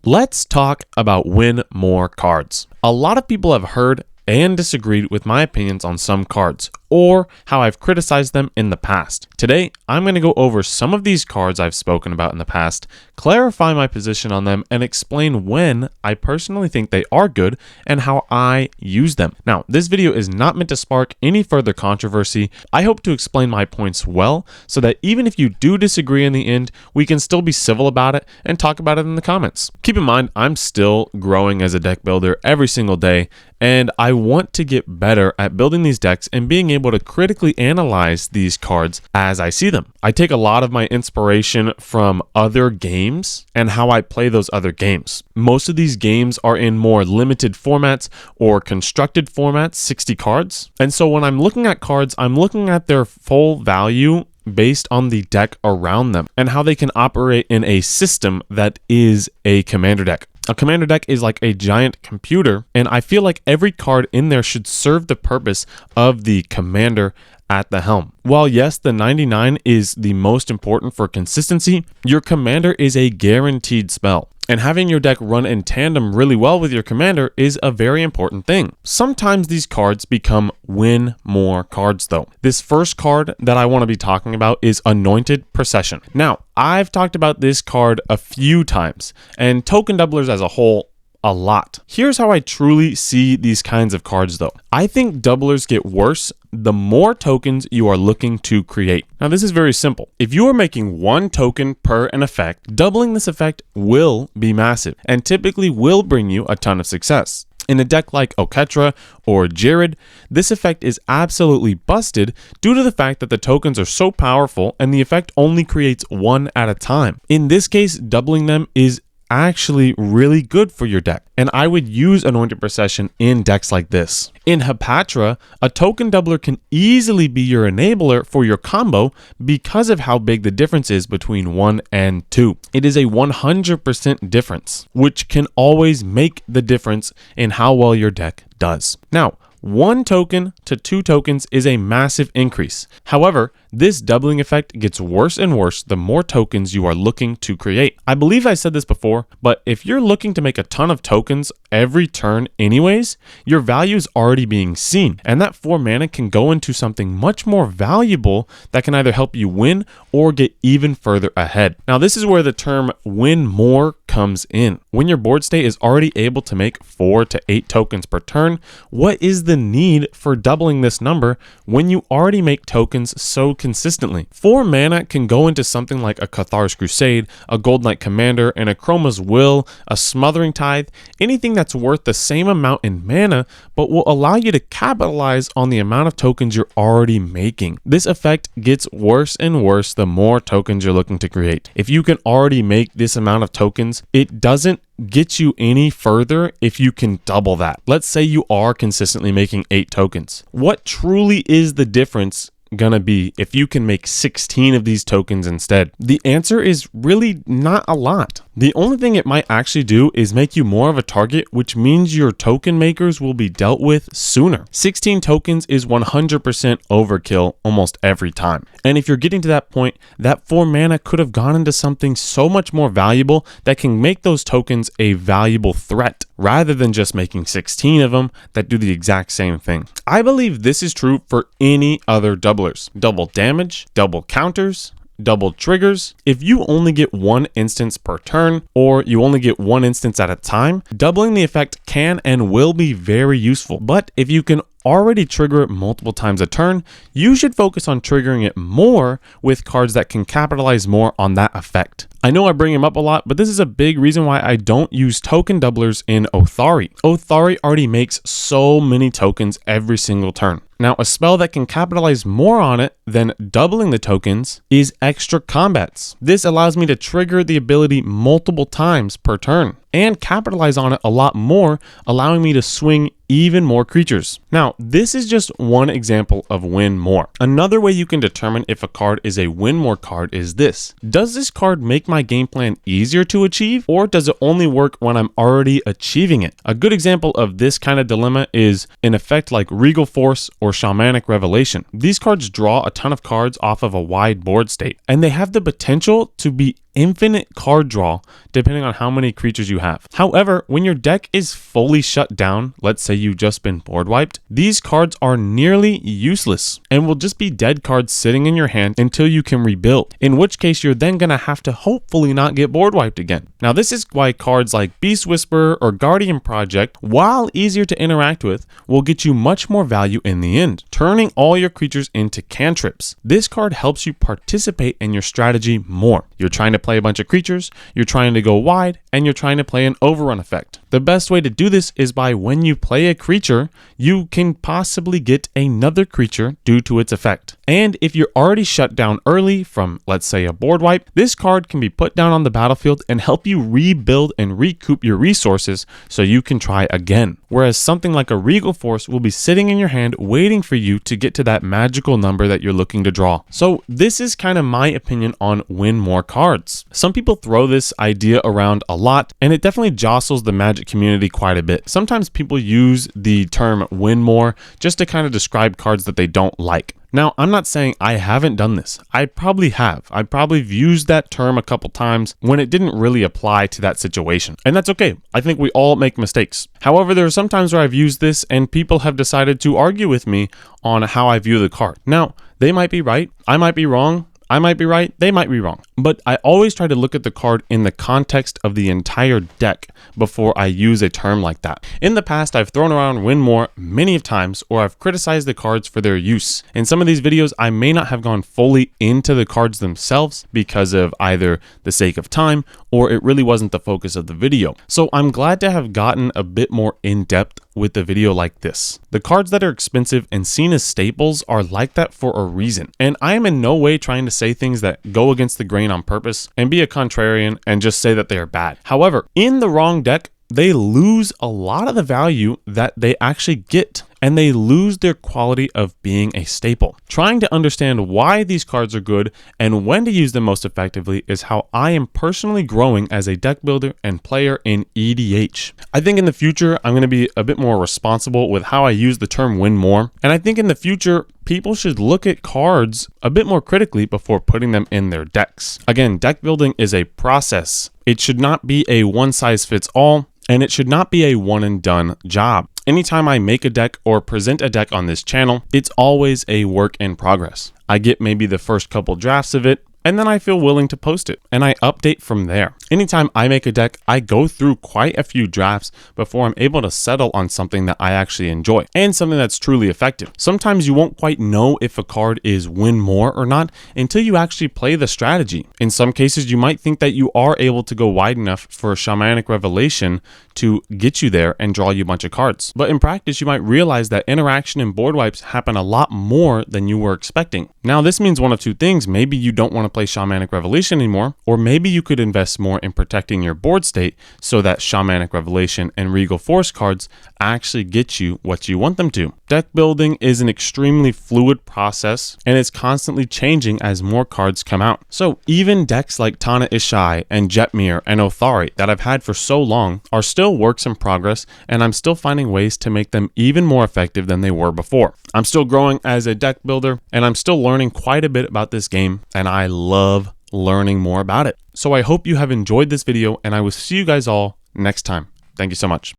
Let's talk about win more cards. A lot of people have heard and disagreed with my opinions on some cards, or how I've criticized them in the past. Today, I'm going to go over some of these cards I've spoken about in the past, clarify my position on them, and explain when I personally think they are good and how I use them. Now, this video is not meant to spark any further controversy. I hope to explain my points well, so that even if you do disagree in the end, we can still be civil about it and talk about it in the comments. Keep in mind, I'm still growing as a deck builder every single day, and I want to get better at building these decks and being able to critically analyze these cards as I see them. I take a lot of my inspiration from other games and how I play those other games. Most of these games are in more limited formats or constructed formats, 60 cards. And so when I'm looking at cards, I'm looking at their full value based on the deck around them and how they can operate in a system that is a commander deck. A commander deck is like a giant computer, and I feel like every card in there should serve the purpose of the commander at the helm. While yes, the 99 is the most important for consistency, your commander is a guaranteed spell. And having your deck run in tandem really well with your commander is a very important thing. Sometimes these cards become win more cards though. This first card that I want to be talking about is Anointed Procession. Now, I've talked about this card a few times, and token doublers as a whole a lot. Here's how I truly see these kinds of cards though. I think doublers get worse the more tokens you are looking to create. Now this is very simple. If you are making one token per an effect, doubling this effect will be massive and typically will bring you a ton of success. In a deck like Oketra or Jared, this effect is absolutely busted due to the fact that the tokens are so powerful and the effect only creates one at a time. In this case, doubling them is actually really good for your deck, and I would use Anointed Procession in decks like this. In Hepatra, a token doubler can easily be your enabler for your combo because of how big the difference is between 1 and 2. It is a 100% difference, which can always make the difference in how well your deck does. Now, 1 token to 2 tokens is a massive increase. However, this doubling effect gets worse and worse the more tokens you are looking to create. I believe I said this before, but if you're looking to make a ton of tokens every turn anyways, your value is already being seen, and that 4 mana can go into something much more valuable that can either help you win or get even further ahead. Now, this is where the term win more comes in. When your board state is already able to make 4 to 8 tokens per turn, what is the need for doubling this number when you already make tokens so consistently? 4 mana can go into something like a Cathar's Crusade, a Gold Knight Commander, and a Chroma's Will, a Smothering Tithe, anything that's worth the same amount in mana, but will allow you to capitalize on the amount of tokens you're already making. This effect gets worse and worse the more tokens you're looking to create. If you can already make this amount of tokens, it doesn't get you any further if you can double that. Let's say you are consistently making 8 tokens. What truly is the difference gonna be if you can make 16 of these tokens instead? The answer is really not a lot. The only thing it might actually do is make you more of a target, which means your token makers will be dealt with sooner. 16 tokens is 100% overkill almost every time. And if you're getting to that point, that 4 mana could have gone into something so much more valuable that can make those tokens a valuable threat, rather than just making 16 of them that do the exact same thing. I believe this is true for any other doublers. Double damage, double counters, double triggers. If you only get 1 instance per turn, or you only get 1 instance at a time, doubling the effect can and will be very useful. But if you can already trigger it multiple times a turn, you should focus on triggering it more with cards that can capitalize more on that effect. I know I bring him up a lot, but this is a big reason why I don't use token doublers in Othari. Othari already makes so many tokens every single turn. Now, a spell that can capitalize more on it than doubling the tokens is Extra Combats. This allows me to trigger the ability multiple times per turn and capitalize on it a lot more, allowing me to swing even more creatures. Now, this is just one example of win more. Another way you can determine if a card is a win more card is this. Does this card make my game plan easier to achieve, or does it only work when I'm already achieving it? A good example of this kind of dilemma is an effect like Regal Force or Shamanic Revelation. These cards draw a ton of cards off of a wide board state, and they have the potential to be infinite card draw depending on how many creatures you have. However, when your deck is fully shut down, let's say you've just been board wiped, these cards are nearly useless and will just be dead cards sitting in your hand until you can rebuild, in which case you're then going to have to hopefully not get board wiped again. Now this is why cards like Beast Whisperer or Guardian Project, while easier to interact with, will get you much more value in the end, turning all your creatures into cantrips. This card helps you participate in your strategy more. You're trying to play a bunch of creatures, you're trying to go wide, and you're trying to play an overrun effect. The best way to do this is by when you play a creature, you can possibly get another creature due to its effect. And if you're already shut down early from, let's say, a board wipe, this card can be put down on the battlefield and help you rebuild and recoup your resources so you can try again. Whereas something like a Regal Force will be sitting in your hand waiting for you to get to that magical number that you're looking to draw. So this is kind of my opinion on win more cards. Some people throw this idea around a lot, and it definitely jostles the Magic community quite a bit. Sometimes people use the term win more just to kind of describe cards that they don't like. Now, I'm not saying I haven't done this. I probably have. I probably used that term a couple times when it didn't really apply to that situation. And that's okay. I think we all make mistakes. However, there are some times where I've used this and people have decided to argue with me on how I view the card. Now, they might be right. I might be wrong. I might be right, they might be wrong. But I always try to look at the card in the context of the entire deck before I use a term like that. In the past, I've thrown around win more many of times, or I've criticized the cards for their use. In some of these videos, I may not have gone fully into the cards themselves because of either the sake of time or it really wasn't the focus of the video. So I'm glad to have gotten a bit more in depth with a video like this. The cards that are expensive and seen as staples are like that for a reason. And I am in no way trying to say things that go against the grain on purpose and be a contrarian and just say that they are bad. However, in the wrong deck, they lose a lot of the value that they actually get, and they lose their quality of being a staple. Trying to understand why these cards are good and when to use them most effectively is how I am personally growing as a deck builder and player in EDH. I think in the future, I'm going to be a bit more responsible with how I use the term win more. And I think in the future, people should look at cards a bit more critically before putting them in their decks. Again, deck building is a process. It should not be a one size fits all, and it should not be a one and done job. Anytime I make a deck or present a deck on this channel, it's always a work in progress. I get maybe the first couple drafts of it, and then I feel willing to post it, and I update from there. Anytime I make a deck, I go through quite a few drafts before I'm able to settle on something that I actually enjoy and something that's truly effective. Sometimes you won't quite know if a card is win more or not until you actually play the strategy. In some cases, you might think that you are able to go wide enough for a Shamanic Revelation to get you there and draw you a bunch of cards. But in practice, you might realize that interaction and board wipes happen a lot more than you were expecting. Now, this means one of two things. Maybe you don't want to play Shamanic Revelation anymore, or maybe you could invest more in protecting your board state so that Shamanic Revelation and Regal Force cards actually get you what you want them to. Deck building is an extremely fluid process, and it's constantly changing as more cards come out. So even decks like Tana Ishai and Jetmir and Othari that I've had for so long are still works in progress, and I'm still finding ways to make them even more effective than they were before. I'm still growing as a deck builder, and I'm still learning quite a bit about this game, and I love learning more about it. So I hope you have enjoyed this video, and I will see you guys all next time. Thank you so much.